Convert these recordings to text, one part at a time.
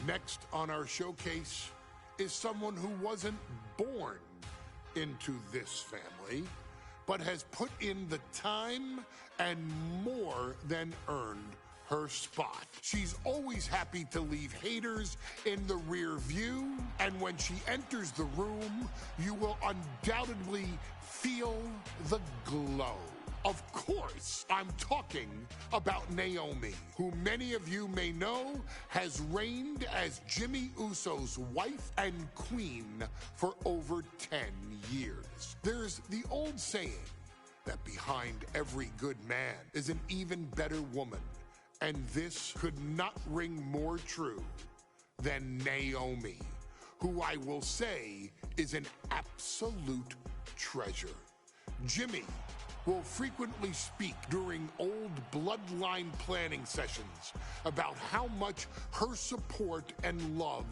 Next on our showcase is someone who wasn't born into this family, but has put in the time and more than earned her spot. She's always happy to leave haters in the rear view, and when she enters the room, you will undoubtedly feel the glow. Of course, I'm talking about Naomi, who many of you may know has reigned as Jimmy Uso's wife and queen for over 10 years. There's the old saying that behind every good man is an even better woman, and this could not ring more true than Naomi, who I will say is an absolute treasure. Jimmy will frequently speak during old bloodline planning sessions about how much her support and love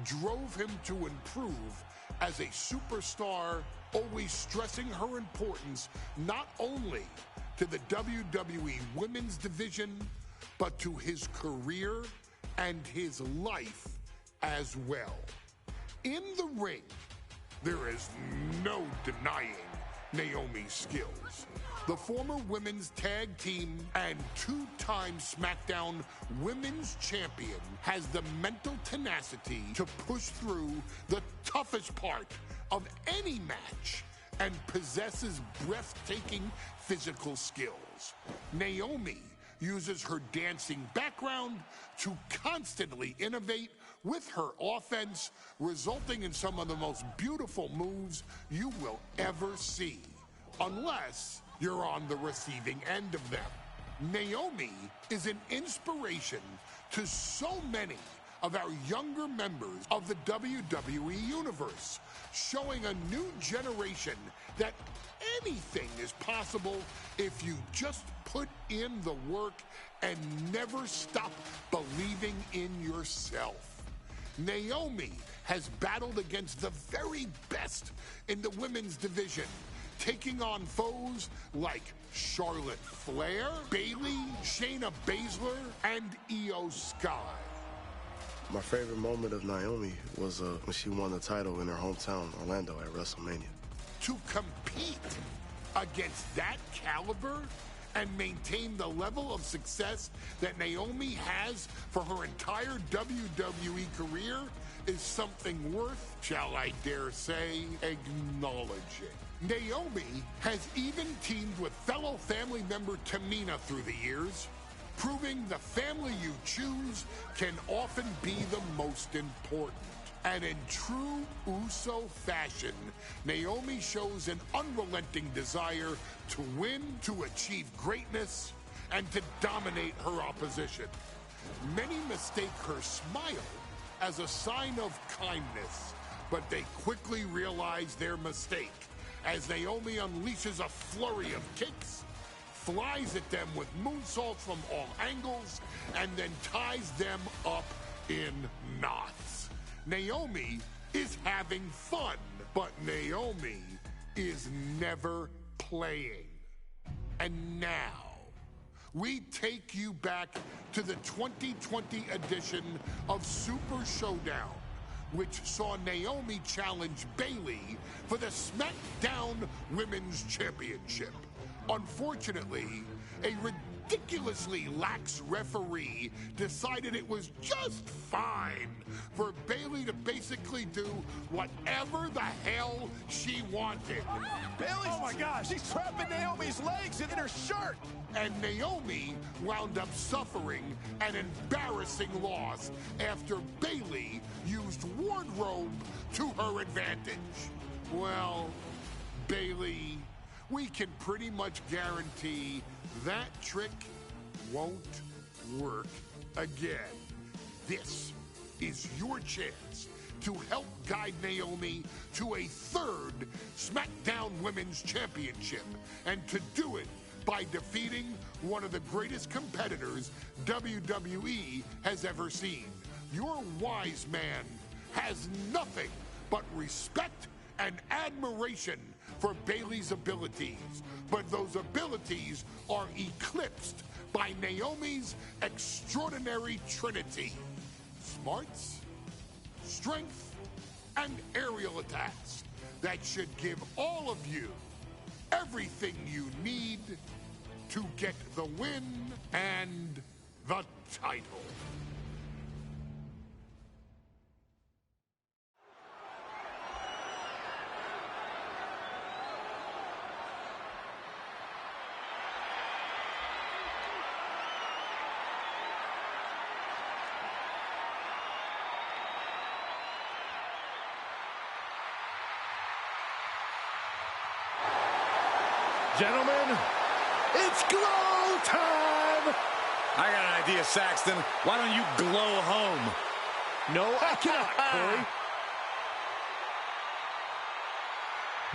drove him to improve as a superstar, always stressing her importance not only to the WWE Women's Division, but to his career and his life as well. In the ring, there is no denying Naomi's skills. The former women's tag team and two-time SmackDown Women's Champion has the mental tenacity to push through the toughest part of any match and possesses breathtaking physical skills. Naomi uses her dancing background to constantly innovate with her offense, resulting in some of the most beautiful moves you will ever see, unless you're on the receiving end of them. Naomi is an inspiration to so many of our younger members of the WWE Universe, showing a new generation that anything is possible if you just put in the work and never stop believing in yourself. Naomi has battled against the very best in the women's division, taking on foes like Charlotte Flair, Bayley, Shayna Baszler, and Io Sky. My favorite moment of Naomi was when she won the title in her hometown, Orlando, at WrestleMania. To compete against that caliber and maintain the level of success that Naomi has for her entire WWE career is something worth, shall I dare say, acknowledging. Naomi has even teamed with fellow family member Tamina through the years, proving the family you choose can often be the most important. And in true Uso fashion, Naomi shows an unrelenting desire to win, to achieve greatness, and to dominate her opposition. Many mistake her smile as a sign of kindness, but they quickly realize their mistake as Naomi unleashes a flurry of kicks, flies at them with moonsaults from all angles, and then ties them up in knots. Naomi is having fun, but Naomi is never playing. And now, we take you back to the 2020 edition of Super Showdown, which saw Naomi challenge Bayley for the SmackDown Women's Championship. Unfortunately, a ridiculously lax referee decided it was just fine for Bayley to basically do whatever the hell she wanted. Bayley, oh my gosh, she's trapping Naomi's legs in her shirt. And Naomi wound up suffering an embarrassing loss after Bayley used wardrobe to her advantage. Well, Bayley, we can pretty much guarantee that trick won't work again. This is your chance to help guide Naomi to a third SmackDown Women's Championship, and to do it by defeating one of the greatest competitors WWE has ever seen. Your wise man has nothing but respect and admiration for Bayley's abilities, but those abilities are eclipsed by Naomi's extraordinary trinity: smarts, strength, and aerial attacks that should give all of you everything you need to get the win and the title. Gentlemen, it's glow time! I got an idea, Saxton. Why don't you glow home? No, I cannot, Corey.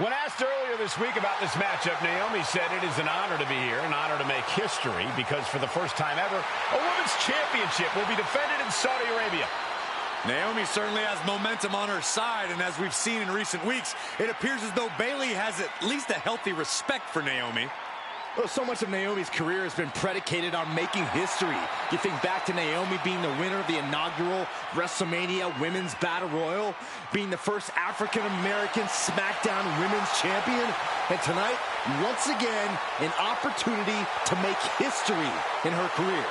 When asked earlier this week about this matchup, Naomi said it is an honor to be here, an honor to make history, because for the first time ever, a women's championship will be defended in Saudi Arabia. Naomi certainly has momentum on her side, and as we've seen in recent weeks, it appears as though Bayley has at least a healthy respect for Naomi. Well, so much of Naomi's career has been predicated on making history. You think back to Naomi being the winner of the inaugural WrestleMania Women's Battle Royal, being the first African-American SmackDown Women's Champion, and tonight, once again, an opportunity to make history in her career.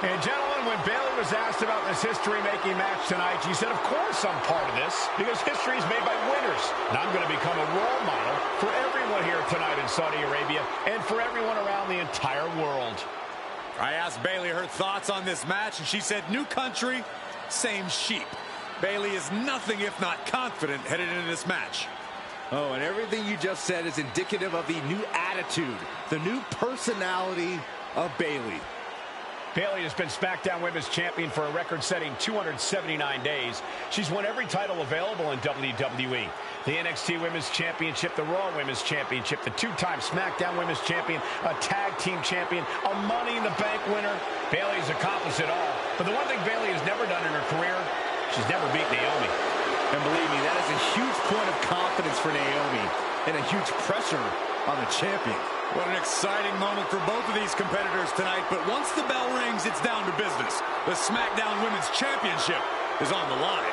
And gentlemen, when Bayley was asked about this history-making match tonight, she said, of course I'm part of this, because history is made by winners. And I'm going to become a role model for everyone here tonight in Saudi Arabia and for everyone around the entire world. I asked Bayley her thoughts on this match, and she said, new country, same sheep. Bayley is nothing if not confident headed into this match. Oh, and everything you just said is indicative of the new attitude, the new personality of Bayley. Bayley has been SmackDown Women's Champion for a record-setting 279 days. She's won every title available in WWE. The NXT Women's Championship, the Raw Women's Championship, the two-time SmackDown Women's Champion, a Tag Team Champion, a Money in the Bank winner. Bayley's accomplished it all. But the one thing Bayley has never done in her career, she's never beat Naomi. And believe me, that is a huge point of confidence for Naomi and a huge pressure on the champion. What an exciting moment for both of these competitors tonight, but once the bell rings, it's down to business. The SmackDown Women's Championship is on the line.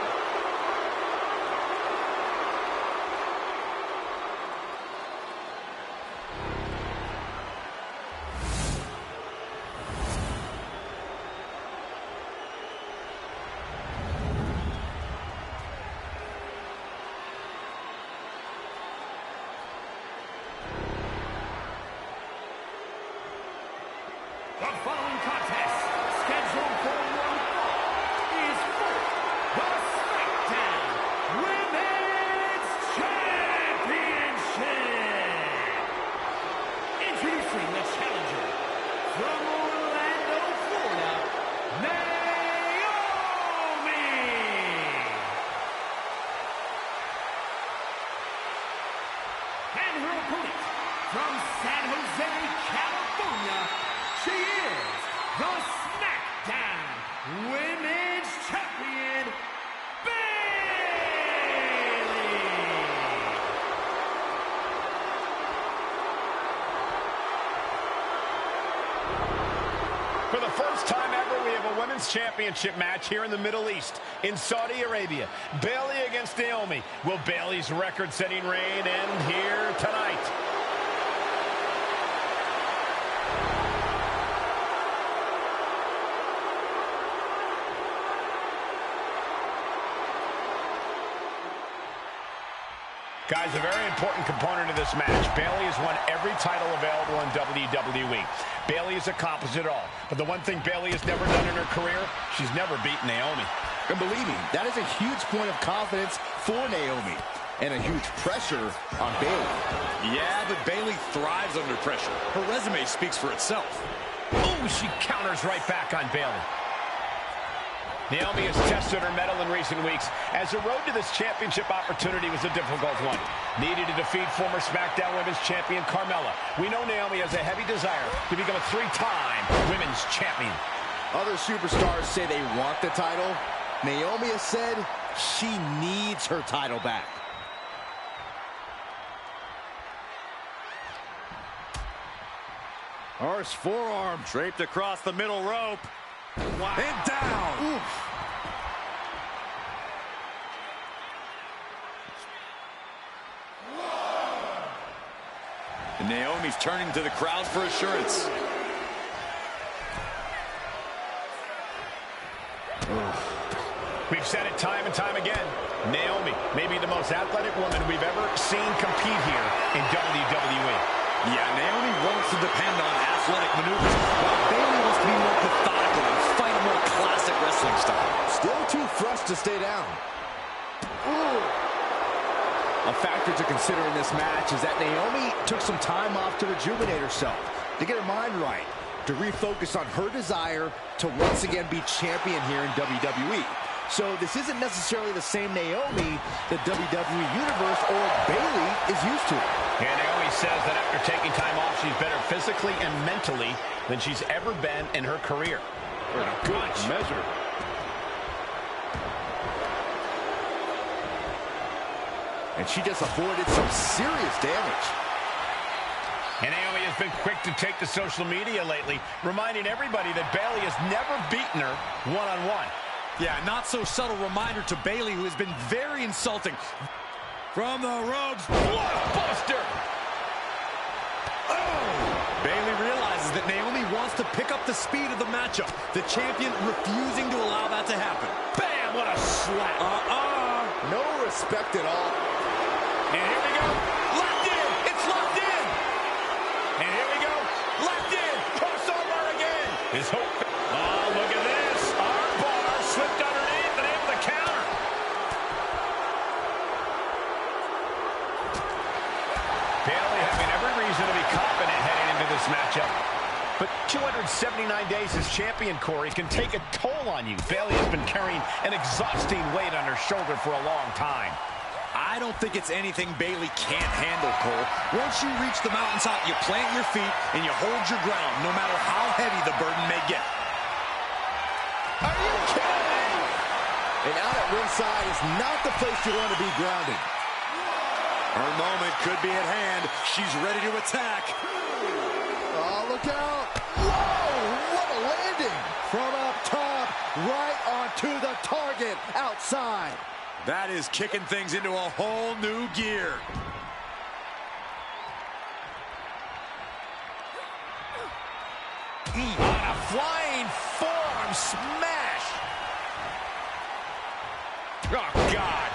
The following contest, scheduled for one fall, is for the SmackDown Women's Championship. Introducing the challenger from Orlando, Florida, Naomi. And her opponent from San Jose, California, she is the SmackDown Women's Champion, Bayley. For the first time ever, we have a Women's Championship match here in the Middle East, in Saudi Arabia. Bayley against Naomi. Will Bayley's record-setting reign end here tonight? Guys, a very important component of this match. Bayley has won every title available in WWE. Bayley has accomplished it all. But the one thing Bayley has never done in her career, she's never beaten Naomi. And believe me, that is a huge point of confidence for Naomi and a huge pressure on Bayley. Yeah, but Bayley thrives under pressure. Her resume speaks for itself. Oh, she counters right back on Bayley. Naomi has tested her mettle in recent weeks, as the road to this championship opportunity was a difficult one. Needed to defeat former SmackDown Women's Champion Carmella. We know Naomi has a heavy desire to become a three-time Women's Champion. Other superstars say they want the title. Naomi has said she needs her title back. Harsh forearm. Draped across the middle rope. Wow. And down. Oof. And Naomi's turning to the crowd for assurance. We've said it time and time again. Naomi may be the most athletic woman we've ever seen compete here in WWE. Yeah, Naomi wants to depend on athletic maneuvers, while Bayley wants to be more methodical and fight a more classic wrestling style. Still too fresh to stay down. Ooh. A factor to consider in this match is that Naomi took some time off to rejuvenate herself, to get her mind right, to refocus on her desire to once again be champion here in WWE. So this isn't necessarily the same Naomi the WWE Universe or Bayley is used to. And Naomi says that after taking time off, she's better physically and mentally than she's ever been in her career. Good measure. And she just avoided some serious damage. And Naomi has been quick to take to social media lately, reminding everybody that Bayley has never beaten her one-on-one. Yeah, not so subtle reminder to Bayley, who has been very insulting. From the ropes, Blockbuster! oh! Bayley realizes that Naomi wants to pick up the speed of the matchup. The champion refusing to allow that to happen. Bam! What a slap! No respect at all. And here we go. Left in. It's left in. And here we go. Left in. Crossover again. His hope. Oh, look at this. Arm bar slipped underneath and able to counter. Bayley having every reason to be confident heading into this matchup. But 279 days as champion, Corey, can take a toll on you. Bayley has been carrying an exhausting weight on her shoulder for a long time. I don't think it's anything Bayley can't handle, Cole. Once you reach the mountaintop, you plant your feet and you hold your ground, no matter how heavy the burden may get. Are you kidding me? And out at ringside is not the place you want to be grounded. Her moment could be at hand. She's ready to attack. Oh, look out. Whoa, what a landing. From up top, right onto the target outside. That is kicking things into a whole new gear. On a flying forearm smash. Oh, God.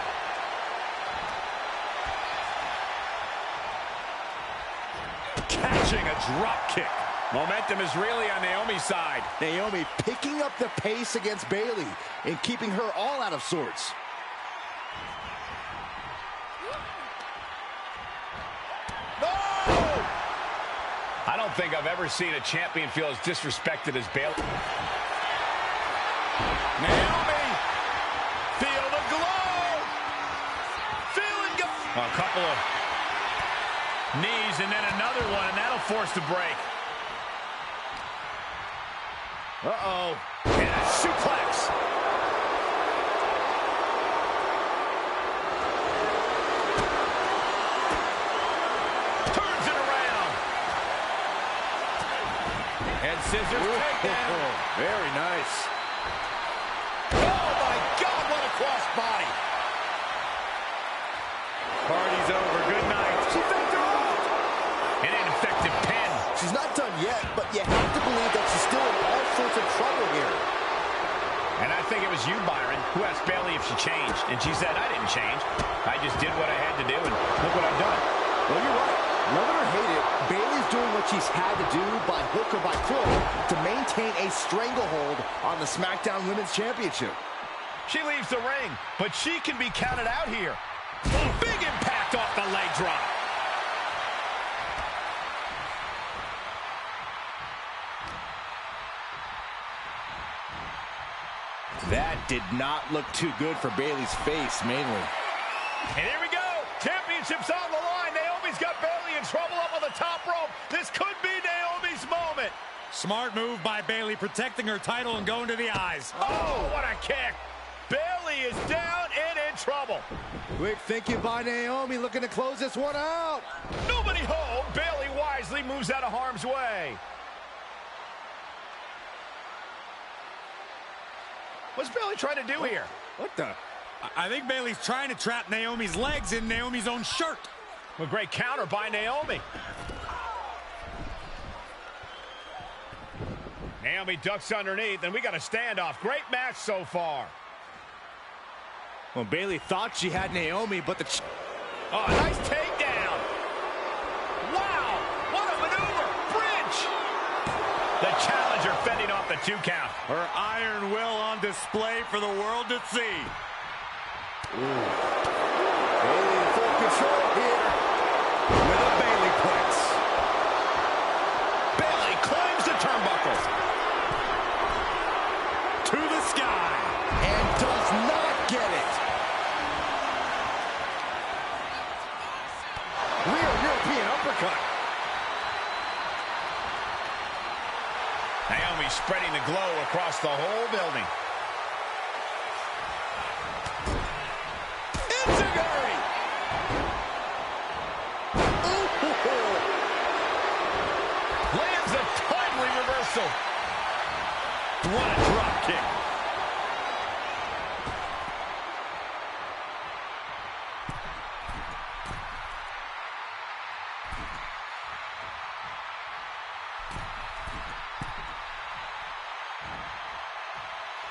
Catching a drop kick. Momentum is really on Naomi's side. Naomi picking up the pace against Bayley and keeping her all out of sorts. I don't think I've ever seen a champion feel as disrespected as Bayley. Naomi! Feel the glow! Feeling good! A couple of knees and then another one, and that'll force the break. Uh-oh. And a suplex. Scissors takedown. Very nice. Oh, my God, what a crossbody. Party's over. Good night. She faked her out. An ineffective pin. She's not done yet, but you have to believe that she's still in all sorts of trouble here. And I think it was you, Byron, who asked Bayley if she changed. And she said, I didn't change. I just did what I had to do, and look what I've done. Well, you're right. Love it or hate it, Bayley's doing what she's had to do by hook or by crook to maintain a stranglehold on the SmackDown Women's Championship. She leaves the ring, but she can be counted out here. Big impact off the leg drop. That did not look too good for Bayley's face, mainly. And here we go. Championship's on the line. Naomi's got Bayley in trouble up on the top rope. This could be Naomi's moment. Smart move by Bayley, protecting her title and going to the eyes. Oh, what a kick. Bayley is down and in trouble. Quick thinking by Naomi, looking to close this one out. Nobody home. Bayley wisely moves out of harm's way. What's Bayley trying to do here? What the? I think Bayley's trying to trap Naomi's legs in Naomi's own shirt. A great counter by Naomi. Naomi ducks underneath, and we got a standoff. Great match so far. Well, Bayley thought she had Naomi, but the... Oh, nice takedown. Wow, what a maneuver. Bridge. The challenger fending off the 2 count. Her iron will on display for the world to see. Bayley in full control here with a Bayley plex. Bayley climbs the turnbuckle. To the sky. And does not get it. Real European uppercut. Naomi spreading the glow across the whole building. Enziguri! Lands a timely reversal. What a drop kick.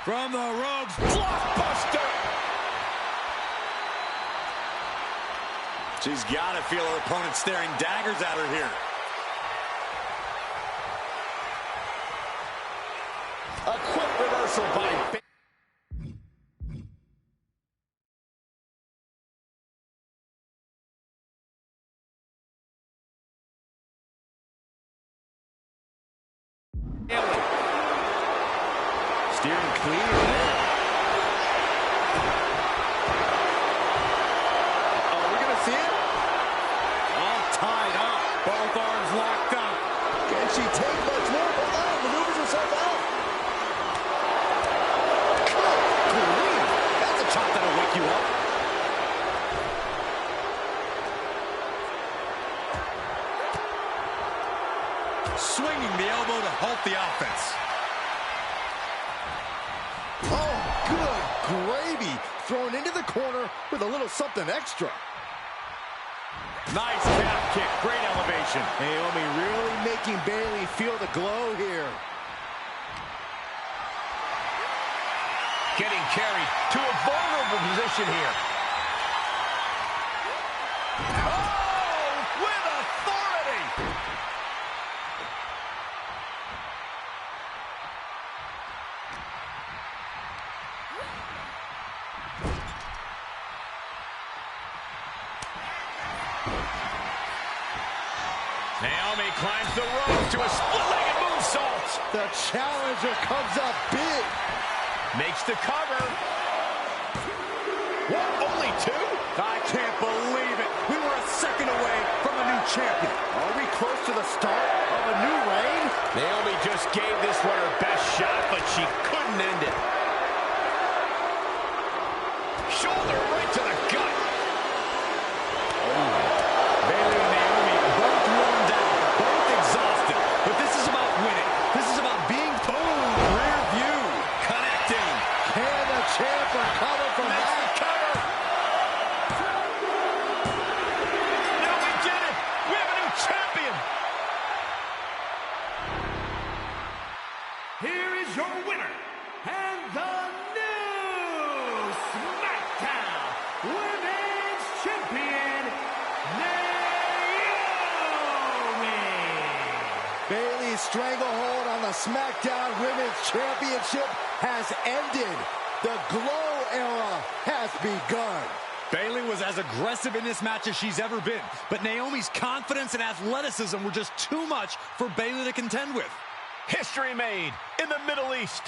From the ropes. Blockbuster. She's got to feel her opponent staring daggers at her here. A quick reversal by Bayley. Steering clear there. Oh, we're going to see it? All tied up. Both arms locked up. Can she take much more? Maneuvers herself out. Good. That's a chop that'll wake you up. Swinging the elbow to halt the offense. Oh, good gravy. Thrown into the corner with a little something extra. Nice calf kick. Great elevation. Naomi really making Bayley feel the glow here. Getting carried to a vulnerable position here. Oh, with authority. Naomi climbs the rope to a split-legged moonsault. The challenger comes up big. Makes the cover. What, only 2? I can't believe it. We were a second away from a new champion. Are we close to the start of a new reign? Naomi just gave this one her best shot, but she couldn't end it. Shoulder right to the gut. Bayley and Naomi both worn down, both exhausted. But this is about winning. This is about being rear view. Connecting. Can the champ recover from that? Cover. Now we did it. We have a new champion. Here is your winner, and the new SmackDown Women's Champion, Naomi. Bayley's stranglehold on the SmackDown Women's Championship has ended. The glow era has begun. Bayley was as aggressive in this match as she's ever been. But Naomi's confidence and athleticism were just too much for Bayley to contend with. History made in the Middle East.